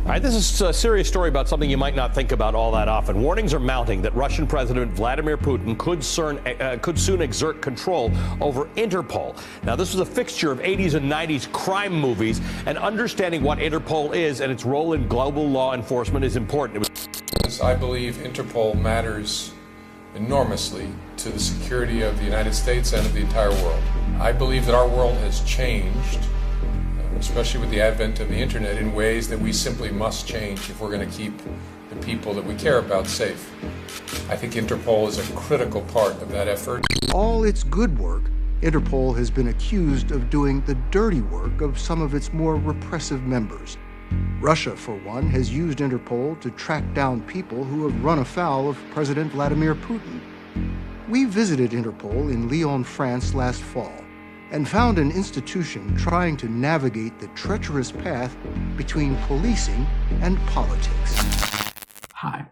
All right, this is a serious story about something you might not think about all that often. Warnings are mounting that Russian President Vladimir Putin could soon exert control over Interpol. Now, this was a fixture of 80s and 90s crime movies, and understanding what Interpol is and its role in global law enforcement is important. I believe Interpol matters enormously to the security of the United States and of the entire world. I believe that our world has changed, especially with the advent of the internet, in ways that we simply must change if we're going to keep the people that we care about safe. I think Interpol is a critical part of that effort. All its good work, Interpol has been accused of doing the dirty work of some of its more repressive members. Russia, for one, has used Interpol to track down people who have run afoul of President Vladimir Putin. We visited Interpol in Lyon, France last fall, and found an institution trying to navigate the treacherous path between policing and politics. Hi,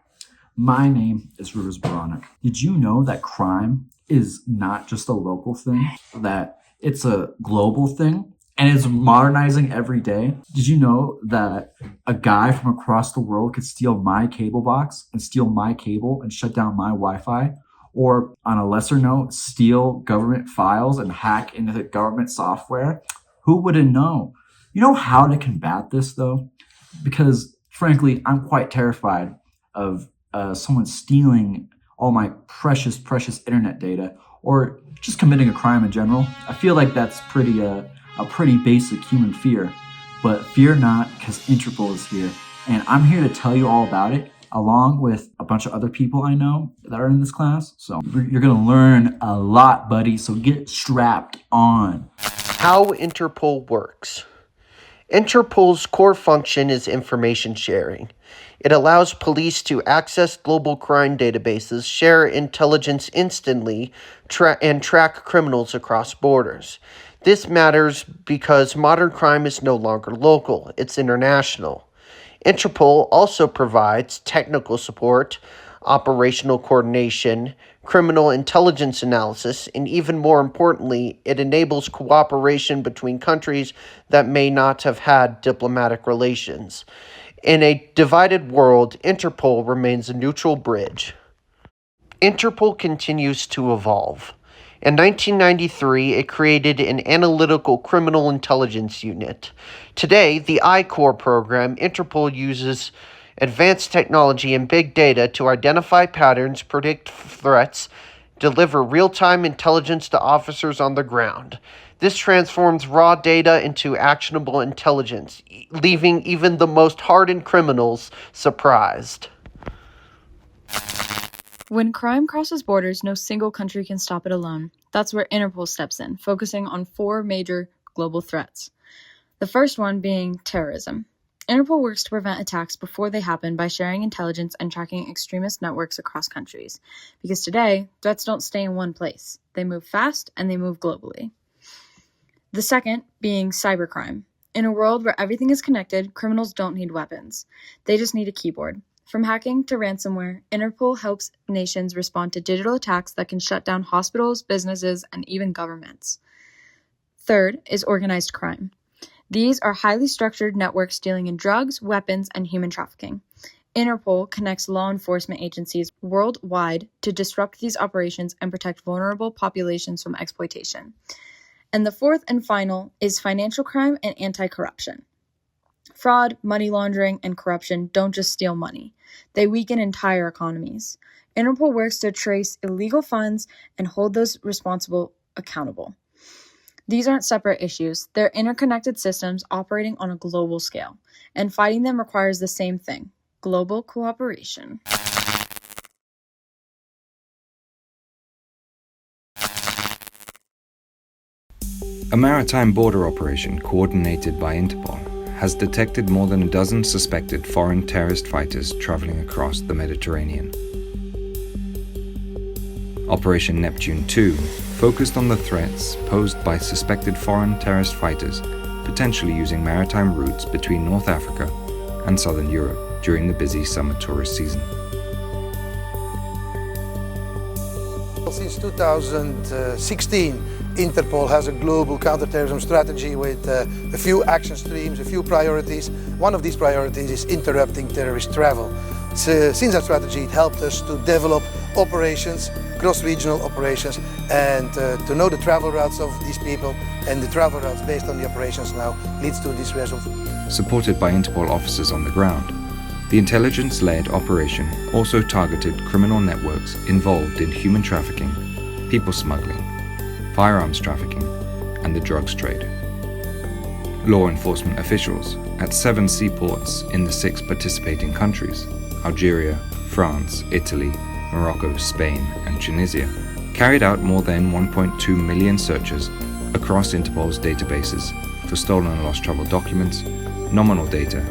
my name is Rivers Baranek. Did you know that crime is not just a local thing, that it's a global thing, and it's modernizing every day? Did you know that a guy from across the world could steal my cable box and steal my cable and shut down my Wi-Fi? Or on a lesser note, steal government files and hack into the government software? Who wouldn't know? You know how to combat this, though? Because, frankly, I'm quite terrified of someone stealing all my precious, precious internet data, or just committing a crime in general. I feel like that's a pretty basic human fear. But fear not, because Interpol is here, and I'm here to tell you all about it, along with a bunch of other people I know that are in this class. So you're going to learn a lot, buddy, so get strapped on. How Interpol works. Interpol's core function is information sharing. It allows police to access global crime databases, share intelligence instantly, and track criminals across borders. This matters because modern crime is no longer local, it's international. Interpol also provides technical support, operational coordination, criminal intelligence analysis, and even more importantly, it enables cooperation between countries that may not have had diplomatic relations. In a divided world, Interpol remains a neutral bridge. Interpol continues to evolve. In 1993, it created an analytical criminal intelligence unit. Today, the I-Corps program, Interpol uses advanced technology and big data to identify patterns, predict threats, deliver real-time intelligence to officers on the ground. This transforms raw data into actionable intelligence, leaving even the most hardened criminals surprised. When crime crosses borders, no single country can stop it alone. That's where Interpol steps in, focusing on 4 major global threats. The first one being terrorism. Interpol works to prevent attacks before they happen by sharing intelligence and tracking extremist networks across countries. Because today, threats don't stay in one place. They move fast and they move globally. The second being cybercrime. In a world where everything is connected, criminals don't need weapons. They just need a keyboard. From hacking to ransomware, Interpol helps nations respond to digital attacks that can shut down hospitals, businesses, and even governments. Third is organized crime. These are highly structured networks dealing in drugs, weapons, and human trafficking. Interpol connects law enforcement agencies worldwide to disrupt these operations and protect vulnerable populations from exploitation. And the fourth and final is financial crime and anti-corruption. Fraud, money laundering, and corruption don't just steal money. They weaken entire economies. Interpol works to trace illegal funds and hold those responsible accountable. These aren't separate issues. They're interconnected systems operating on a global scale, and fighting them requires the same thing: global cooperation. A maritime border operation coordinated by Interpol has detected more than a dozen suspected foreign terrorist fighters traveling across the Mediterranean. Operation Neptune 2 focused on the threats posed by suspected foreign terrorist fighters potentially using maritime routes between North Africa and Southern Europe during the busy summer tourist season. Since 2016, Interpol has a global counterterrorism strategy with a few action streams, a few priorities. One of these priorities is interrupting terrorist travel. Since that strategy, it helped us to develop operations, cross-regional operations, and to know the travel routes of these people, and the travel routes based on the operations now leads to these results. Supported by Interpol officers on the ground, the intelligence-led operation also targeted criminal networks involved in human trafficking, people smuggling, firearms trafficking, and the drugs trade. Law enforcement officials at 7 seaports in the 6 participating countries, Algeria, France, Italy, Morocco, Spain, and Tunisia, carried out more than 1.2 million searches across Interpol's databases for stolen and lost travel documents, nominal data,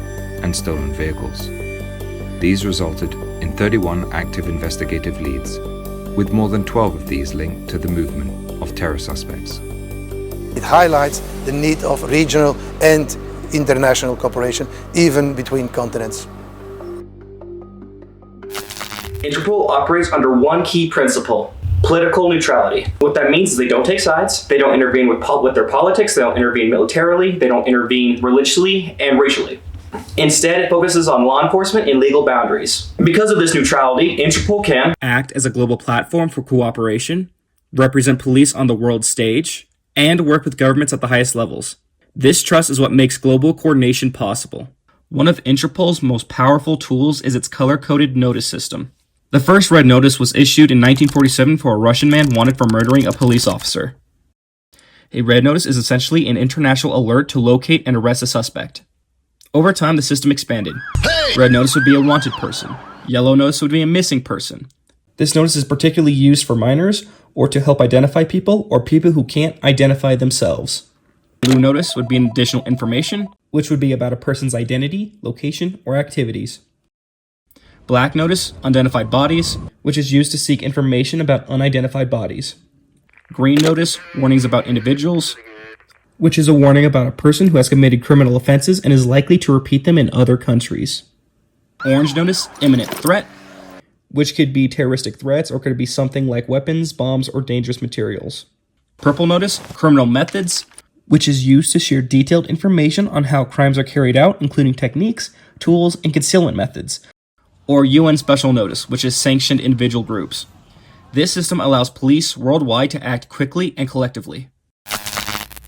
and stolen vehicles. These resulted in 31 active investigative leads, with more than 12 of these linked to the movement of terror suspects. It highlights the need of regional and international cooperation, even between continents. Interpol operates under one key principle: political neutrality. What that means is they don't take sides, they don't intervene with their politics, they don't intervene militarily, they don't intervene religiously and racially. Instead, it focuses on law enforcement and legal boundaries. Because of this neutrality, Interpol can act as a global platform for cooperation, represent police on the world stage, and work with governments at the highest levels. This trust is what makes global coordination possible. One of Interpol's most powerful tools is its color-coded notice system. The first red notice was issued in 1947 for a Russian man wanted for murdering a police officer. A red notice is essentially an international alert to locate and arrest a suspect. Over time, the system expanded. Red notice would be a wanted person. Yellow notice would be a missing person. This notice is particularly used for minors or to help identify people or people who can't identify themselves. Blue notice would be an additional information, which would be about a person's identity, location, or activities. Black notice, unidentified bodies, which is used to seek information about unidentified bodies. Green notice, warnings about individuals, which is a warning about a person who has committed criminal offenses and is likely to repeat them in other countries. Orange notice, imminent threat, which could be terroristic threats or could be something like weapons, bombs, or dangerous materials. Purple notice, criminal methods, which is used to share detailed information on how crimes are carried out, including techniques, tools, and concealment methods. Or UN Special Notice, which is sanctioned individual groups. This system allows police worldwide to act quickly and collectively.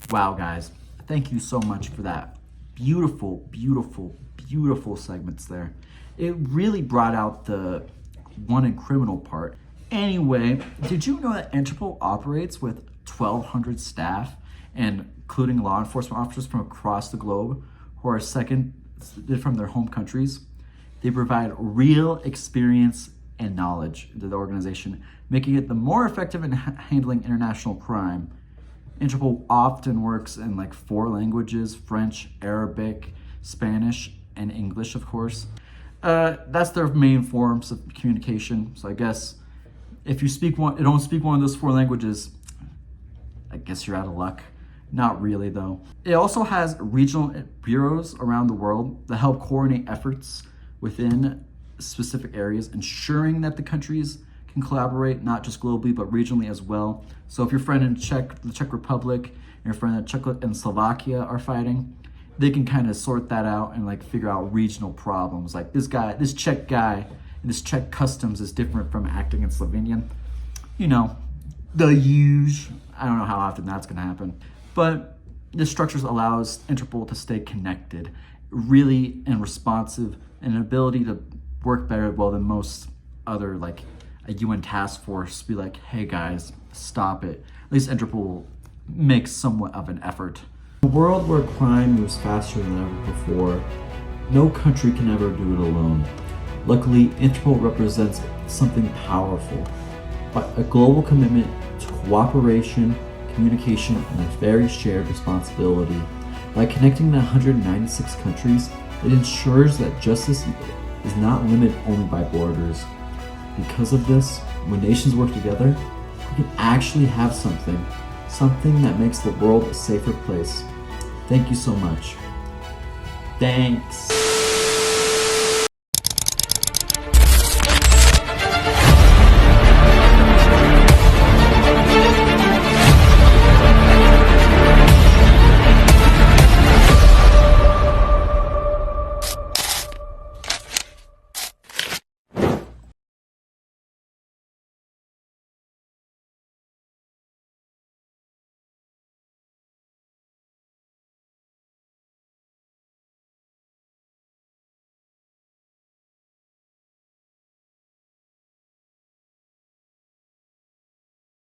Wow, guys. Thank you so much for that. Beautiful, beautiful, beautiful segments there. It really brought out the wanted criminal part. Anyway, did you know that Interpol operates with 1,200 staff, and including law enforcement officers from across the globe who are seconded from their home countries? They provide real experience and knowledge to the organization, making it the more effective in handling international crime. Interpol often works in like 4 languages: French, Arabic, Spanish, and English, of course. That's their main forms of communication. So I guess if you don't speak one of those 4 languages, I guess you're out of luck. Not really, though. It also has regional bureaus around the world that help coordinate efforts within specific areas, ensuring that the countries can collaborate not just globally but regionally as well. So if your friend in the Czech Republic and your friend in Czech and Slovakia are fighting, they can kind of sort that out and like figure out regional problems. Like this Czech guy, and this Czech customs is different from acting in Slovenian. You know, the huge. I don't know how often that's going to happen, but this structure allows Interpol to stay connected, really and responsive, and an ability to work better than most other, like a UN task force, be like, hey guys, stop it. At least Interpol makes somewhat of an effort. In a world where crime moves faster than ever before, no country can ever do it alone. Luckily, Interpol represents something powerful, a global commitment to cooperation, communication, and a very shared responsibility. By connecting the 196 countries, it ensures that justice is not limited only by borders. Because of this, when nations work together, we can actually have something that makes the world a safer place. Thank you so much. Thanks.